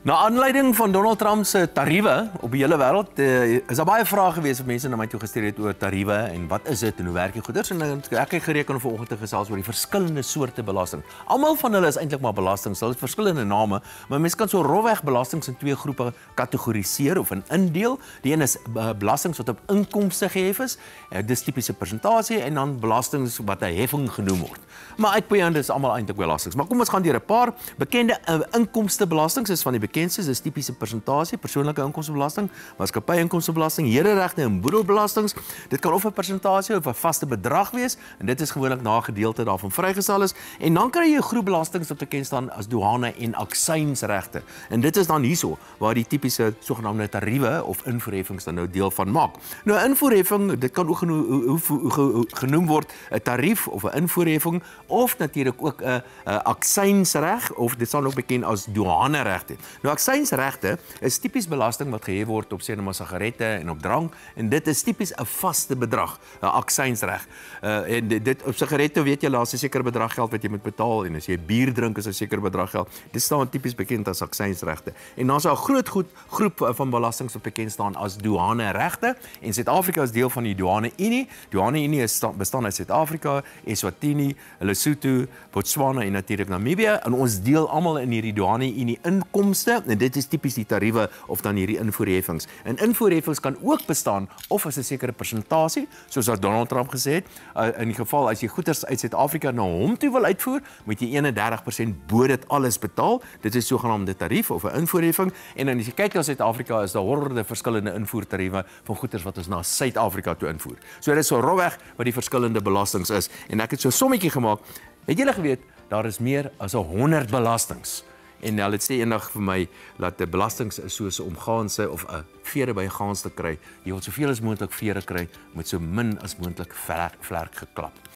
Na aanleiding van Donald Trump se tariewe op die hele wêreld, is daar baie vrae gewees wat mense na my toe gestuur het oor tariewe en wat is dit en hoe werk die goeders, en ek het gereken om vanoggend te gesels oor die verskillende soorte belasting. Almal van hulle is eintlik maar belasting, hulle het verskillende name, maar mense kan so rofweg belastings in twee groepe kategoriseer of indeel. Die een is belastings wat op inkomste gehef is, dis tipiese persentasie, en dan belastings wat 'n heffing genoem word. Maar uit Poejan is almal eintlik belastings. Maar kom ons gaan deur 'n paar bekende inkomstebelastings is van die bekendste, dis tipiese persentasie, persoonlike inkomstebelasting, maatskappy inkomstebelasting, hereregte en boedelbelastings. Dit kan of 'n persentasie of 'n vaste bedrag wees, en dit is gewoonlik na 'n gedeelte daarvan vrygestel is. En dan kry jy 'n groep belastings wat bekend staan as douane en aksiesregte. En dit is dan hierso waar die tipiese sogenaamde tariewe of invoerheffings dan nou deel van maak. Nou 'n invoerheffing, dit kan ook genoem word 'n tarief of 'n invoerheffing, of natuurlik ook 'n aksiesreg, of dit staan ook bekend as douaneregte. Nou aksiesregte is tipies belasting wat gehef word op sê net maar sigarette en op drank, en dit is tipies 'n vaste bedrag, 'n aksiesreg. En dit op sigarette weet jy, daar's 'n sekere bedrag geld wat jy moet betaal, en as jy bier drink is 'n sekere bedrag geld. Dit staan tipies bekend as aksiesregte. En dan is daar 'n groep van belastings wat bekend staan as douaneregte, en Suid-Afrika is deel van die douane-unie. Douane-unie bestaan uit Suid-Afrika, Eswatini, Lesotho, Botswana en natuurlik Namibië, en ons deel almal in hierdie douane-unie inkomste, en dit is tipies die tariewe of dan hierdie invoerheffings. En invoerheffings kan ook bestaan of as 'n sekere persentasie, soos wat Donald Trump gesê het, in die geval as jy goederes uit Suid-Afrika na hom toe wil uitvoer, moet jy 31% bo dit alles betaal. Dit is sogenaamde tarief of 'n invoerheffing. En dan as jy kyk na Suid-Afrika, is daar honderde verskillende invoertariewe van goederes wat ons na Suid-Afrika toe invoer. So dit is so rofweg wat die verskillende belastings is. En ek het so 'n sommetjie gemaak. Het julle geweet daar is meer as 100 belastings? En hulle het sê eendag vir my dat die belastings is soos 'n omgaanse of 'n vere by 'n gaans te kry. Jy wil soveel as moontlik vere kry met so min as moontlik vlerk geklap.